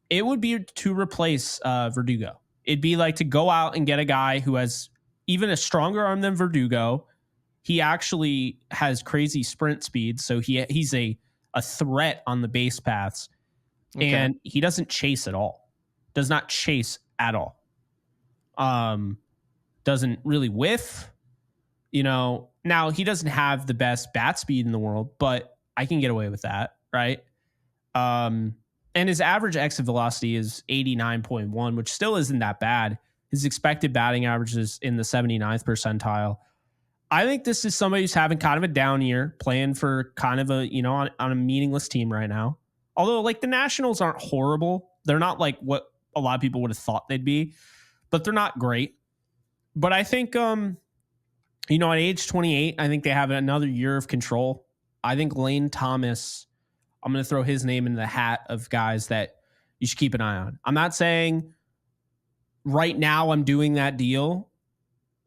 It would be to replace Verdugo. It'd be like to go out and get a guy who has even a stronger arm than Verdugo. He actually has crazy sprint speed, so he's a threat on the base paths. Okay. And he doesn't chase at all. Does not chase at all. Doesn't really whiff. Now he doesn't have the best bat speed in the world, but I can get away with that, right? And his average exit velocity is 89.1, which still isn't that bad. His expected batting average is in the 79th percentile. I think this is somebody who's having kind of a down year, playing for kind of a, on a meaningless team right now. Although, like, the Nationals aren't horrible. They're not like what a lot of people would have thought they'd be, but they're not great. But I think, at age 28, I think they have another year of control. I think Lane Thomas, I'm going to throw his name into the hat of guys that you should keep an eye on. I'm not saying right now I'm doing that deal.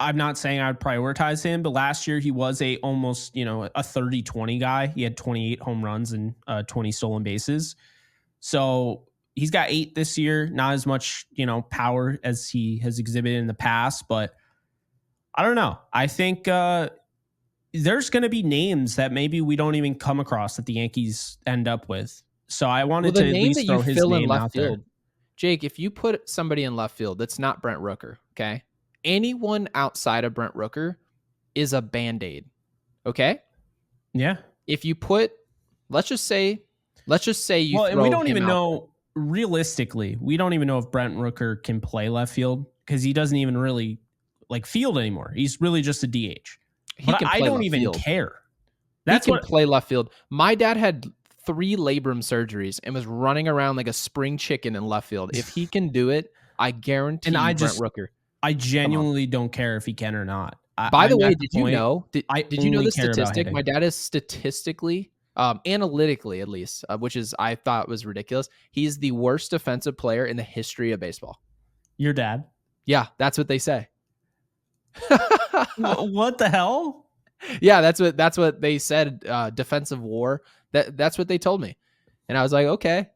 I'm not saying I would prioritize him, but last year he was almost a 30-20 guy. He had 28 home runs and 20 stolen bases. So he's got 8 this year, not as much, power as he has exhibited in the past, but I don't know. I think there's going to be names that maybe we don't even come across that the Yankees end up with. So I wanted to at least throw his name out there. Jake, if you put somebody in left field that's not Brent Rooker, okay? Anyone outside of Brent Rooker is a Band-Aid, okay? Yeah. If you put, let's just say you well, and we don't even know, realistically, we don't even know if Brent Rooker can play left field because he doesn't even really field anymore. He's really just a DH. But I don't even care. He can play left field. My dad had 3 labrum surgeries and was running around like a spring chicken in left field. If he can do it, I guarantee Brent Rooker. I genuinely don't care if he can or not. By the way, did you know the statistic? My dad is statistically, analytically at least, which is I thought was ridiculous. He's the worst defensive player in the history of baseball. Your dad? Yeah, that's what they say. What the hell? Yeah, that's what they said. Defensive war. That's what they told me, and I was like, okay.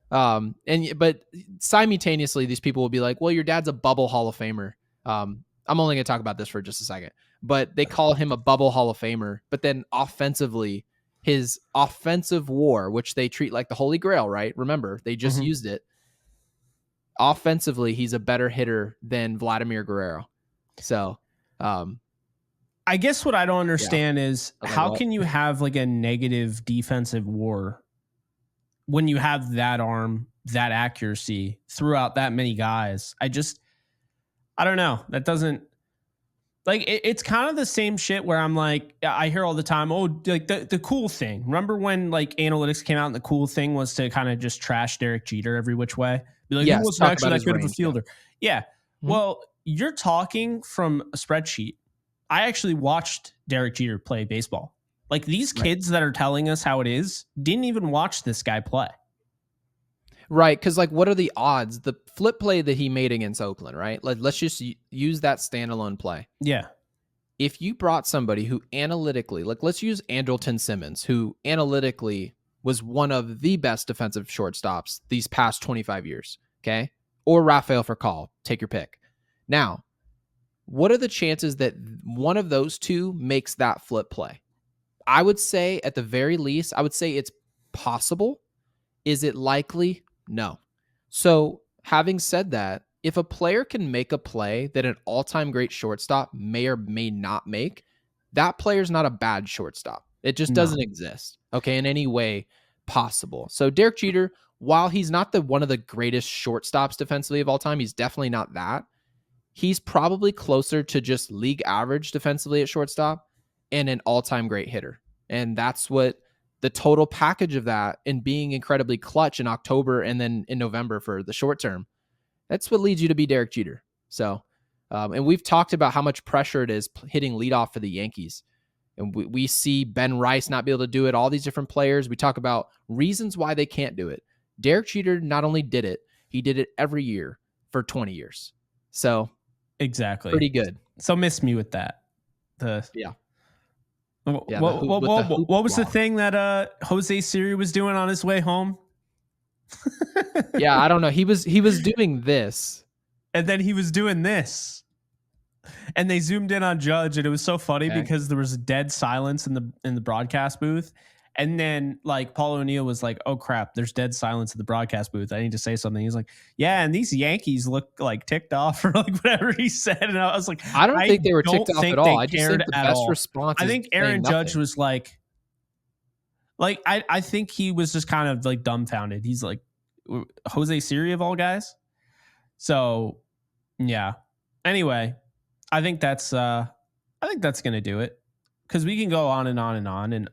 But simultaneously, these people will be like, well, your dad's a bubble Hall of Famer. I'm only going to talk about this for just a second, but they call him a bubble Hall of Famer. But then offensively, his offensive war, which they treat like the Holy Grail, right? Remember, they just used it. Offensively, he's a better hitter than Vladimir Guerrero. So, I guess what I don't understand is how can you have a negative defensive war when you have that arm, that accuracy throughout that many guys? I don't know. That doesn't it's kind of the same shit where I'm like, I hear all the time, the cool thing. Remember when analytics came out and the cool thing was to kind of just trash Derek Jeter every which way? Be like, he wasn't actually that good of a fielder. Yeah. Mm-hmm. Well, you're talking from a spreadsheet. I actually watched Derek Jeter play baseball. These kids that are telling us how it is didn't even watch this guy play. Right, because what are the odds? The flip play that he made against Oakland, right? Let's just use that standalone play. Yeah. If you brought somebody who analytically, let's use Andrelton Simmons, who analytically was one of the best defensive shortstops these past 25 years, okay? Or Rafael Furcal, take your pick. Now, what are the chances that one of those two makes that flip play? I would say at the very least, it's possible. Is it likely? No. So having said that, if a player can make a play that an all-time great shortstop may or may not make, that player's not a bad shortstop. It just doesn't exist, okay, in any way possible. So Derek Jeter, while he's not one of the greatest shortstops defensively of all time, he's definitely not that. He's probably closer to just league average defensively at shortstop and an all-time great hitter. And that's what the total package of that and being incredibly clutch in October and then in November for the short term, that's what leads you to be Derek Jeter. So, and we've talked about how much pressure it is hitting leadoff for the Yankees. And we see Ben Rice not be able to do it, all these different players. We talk about reasons why they can't do it. Derek Jeter not only did it, he did it every year for 20 years. So, exactly. Pretty good. So miss me with that. Yeah. What was the thing that Jose Siri was doing on his way home? Yeah, I don't know. He was doing this. And then he was doing this. And they zoomed in on Judge, and it was so funny because there was dead silence in the broadcast booth. And then Paul O'Neill was like, oh crap, there's dead silence in the broadcast booth. I need to say something. He's like, yeah, and these Yankees look ticked off or whatever he said. And I was like, I don't think they were ticked off at all. I just think the best response I think Aaron Judge was I think he was just kind of dumbfounded. He's like, Jose Siri of all guys. So yeah. Anyway, I think that's gonna do it. Because we can go on and on and on. And,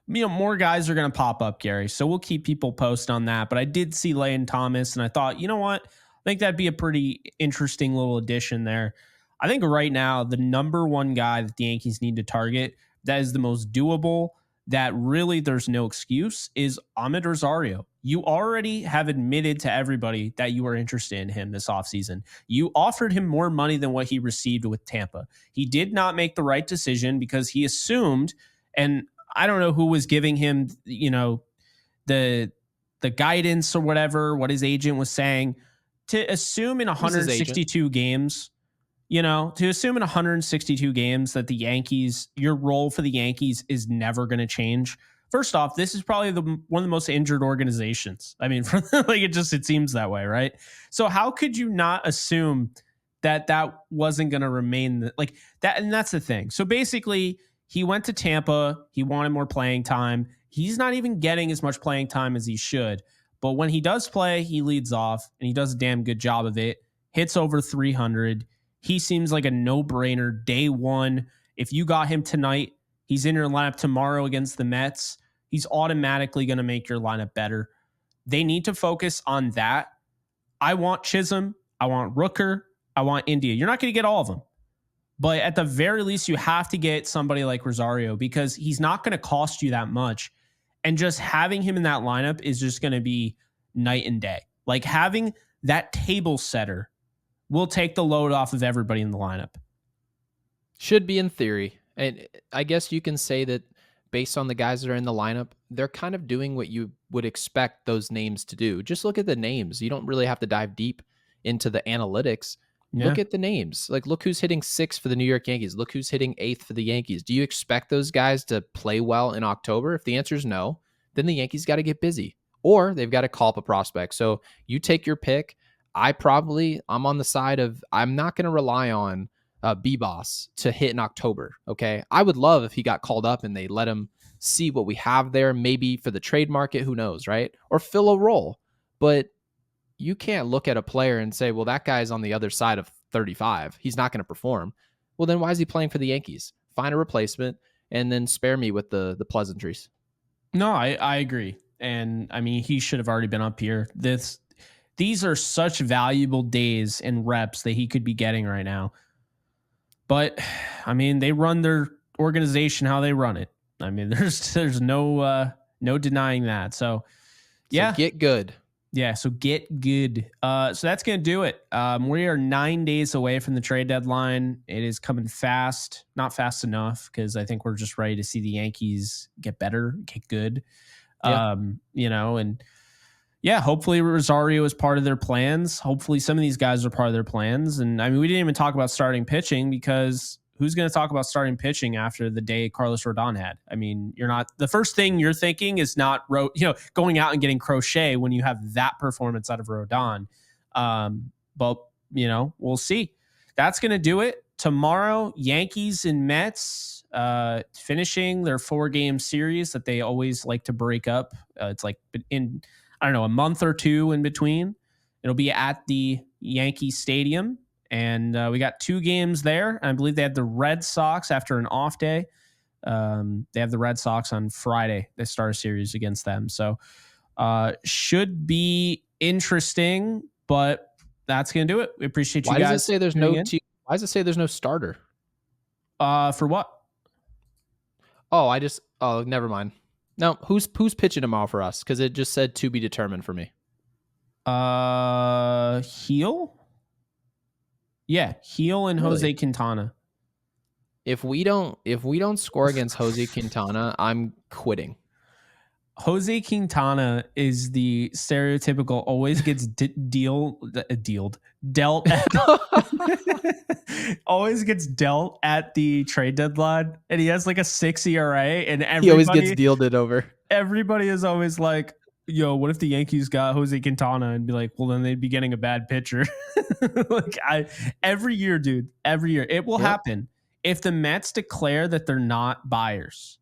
more guys are going to pop up, Gary. So we'll keep people posted on that. But I did see Lane Thomas, and I thought, you know what? I think that'd be a pretty interesting little addition there. I think right now, the number one guy that the Yankees need to target that is the most doable, that really there's no excuse, is Ahmed Rosario. You already have admitted to everybody that you are interested in him this offseason. You offered him more money than what he received with Tampa. He did not make the right decision because he assumed, and I don't know who was giving him, the the guidance or whatever, what his agent was saying, to assume in 162 games, to assume in 162 games that the Yankees, your role for the Yankees is never going to change. First off, this is probably one of the most injured organizations. I mean, it seems that way, right? So how could you not assume that wasn't going to remain like that? And that's the thing. So basically, he went to Tampa. He wanted more playing time. He's not even getting as much playing time as he should. But when he does play, he leads off, and he does a damn good job of it. Hits over 300. He seems like a no-brainer day one. If you got him tonight, he's in your lineup tomorrow against the Mets. He's automatically going to make your lineup better. They need to focus on that. I want Chisholm. I want Rooker. I want India. You're not going to get all of them. But at the very least, you have to get somebody like Rosario because he's not going to cost you that much. And just having him in that lineup is just going to be night and day. Like having that table setter will take the load off of everybody in the lineup. Should be in theory. And I guess you can say that based on the guys that are in the lineup, they're kind of doing what you would expect those names to do. Just look at the names. You don't really have to dive deep into the analytics. Yeah. Look at the names. Like, look who's hitting 6th for the New York Yankees. Look who's hitting 8th for the Yankees. Do you expect those guys to play well in October? If the answer is no, then the Yankees got to get busy. Or they've got to call up a prospect. So you take your pick. I'm on the side of I'm not going to rely on B-Boss to hit in October, okay? I would love if he got called up and they let him see what we have there, maybe for the trade market, who knows, right? Or fill a role. But you can't look at a player and say, well, that guy's on the other side of 35. He's not going to perform. Well, then why is he playing for the Yankees? Find a replacement and then spare me with the pleasantries. No, I agree. And I mean, he should have already been up here. These are such valuable days and reps that he could be getting right now. But I mean, they run their organization how they run it. I mean, there's no denying that. So get good. Yeah, so get good. So that's going to do it. We are 9 days away from the trade deadline. It is coming fast, not fast enough, because I think we're just ready to see the Yankees get better, get good. Yeah. And hopefully Rosario is part of their plans. Hopefully some of these guys are part of their plans. And I mean, we didn't even talk about starting pitching because who's going to talk about starting pitching after the day Carlos Rodon had? I mean, the first thing you're thinking is not going out and getting Crochet when you have that performance out of Rodon. But we'll see. That's going to do it. Tomorrow, Yankees and Mets finishing their 4-game series that they always like to break up. It's like in, I don't know, a month or two in between. It'll be at the Yankee Stadium. And we got 2 games there. I believe they had the Red Sox after an off day. They have the Red Sox on Friday. They start a series against them. So should be interesting, but that's going to do it. We appreciate you guys. Why does it say there's no why does it say there's no starter? For what? Oh, never mind. No, who's pitching tomorrow for us? Because it just said to be determined for me. Heel? Yeah, Heel and really? Jose Quintana. If we don't score against Jose Quintana, I'm quitting. Jose Quintana is the stereotypical always gets dealt always gets dealt at the trade deadline, and he has like a 6 ERA, and he always gets dealed it over. Everybody is always like, yo, what if the Yankees got Jose Quintana? And be like, well, then they'd be getting a bad pitcher. Every year, dude, every year. It will happen. If the Mets declare that they're not buyers,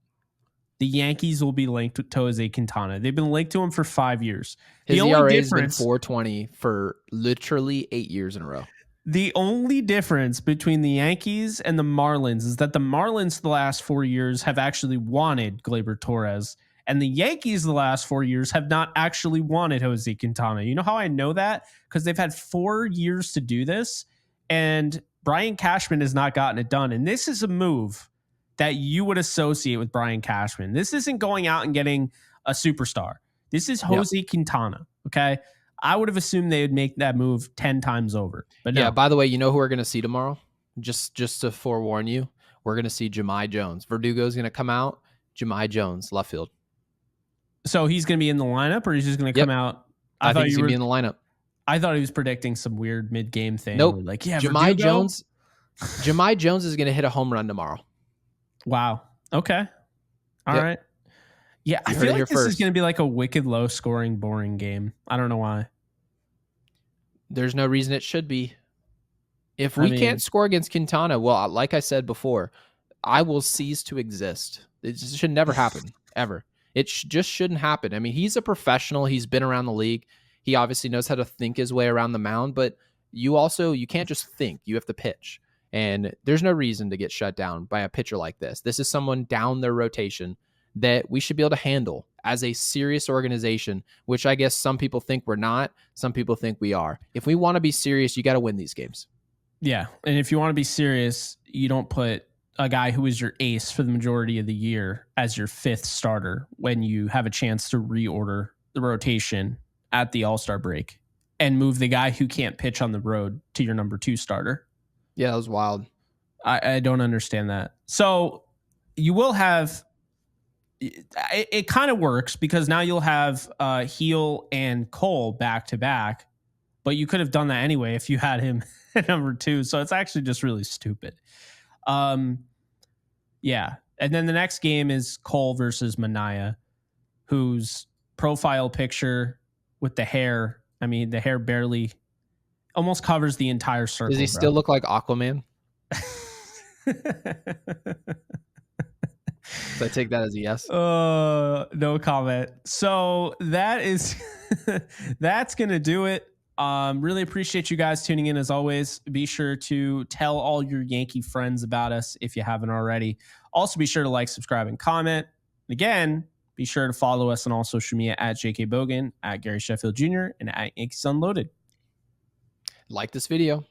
the Yankees will be linked to Jose Quintana. They've been linked to him for 5 years. His ERA has been 4.20 for literally 8 years in a row. The only difference between the Yankees and the Marlins is that the Marlins the last 4 years have actually wanted Gleyber Torres, and the Yankees the last 4 years have not actually wanted Jose Quintana. You know how I know that? Because they've had 4 years to do this, and Brian Cashman has not gotten it done. And this is a move that you would associate with Brian Cashman. This isn't going out and getting a superstar. This is Jose Quintana, okay? I would have assumed they would make that move 10 times over. But no. Yeah, by the way, you know who we're going to see tomorrow? Just to forewarn you, we're going to see Jahmai Jones. Verdugo is going to come out. Jahmai Jones, left field. So he's going to be in the lineup, or he's just going to come out? I think he's going to be in the lineup. I thought he was predicting some weird mid-game thing. Nope. Like, yeah, Jahmai Jones is going to hit a home run tomorrow. Wow. Okay. All right. Yeah, I feel like this is going to be like a wicked low-scoring, boring game. I don't know why. There's no reason it should be. If we can't score against Quintana, well, like I said before, I will cease to exist. It should never happen, ever. It just shouldn't happen. I mean, he's a professional. He's been around the league. He obviously knows how to think his way around the mound, but you can't just think. You have to pitch. And there's no reason to get shut down by a pitcher like this. This is someone down their rotation that we should be able to handle as a serious organization, which I guess some people think we're not. Some people think we are. If we want to be serious, you got to win these games. Yeah. And if you want to be serious, you don't put a guy who is your ace for the majority of the year as your fifth starter when you have a chance to reorder the rotation at the All-Star break and move the guy who can't pitch on the road to your number 2 starter. Yeah, that was wild. I don't understand that. So you will have... It kind of works because now you'll have Heel and Cole back to back, but you could have done that anyway if you had him at number 2. So it's actually just really stupid. Yeah. And then the next game is Cole versus Manaea, whose profile picture with the hair, I mean, the hair barely almost covers the entire circle. Does he still look like Aquaman? So I take that as a yes. No comment. So that is that's gonna do it. Really appreciate you guys tuning in as always. Be sure to tell all your Yankee friends about us if you haven't already. Also, be sure to like, subscribe, and comment. And again, be sure to follow us on all social media at JK Bogan, at Gary Sheffield Jr., and at Yankees Unloaded. Like this video.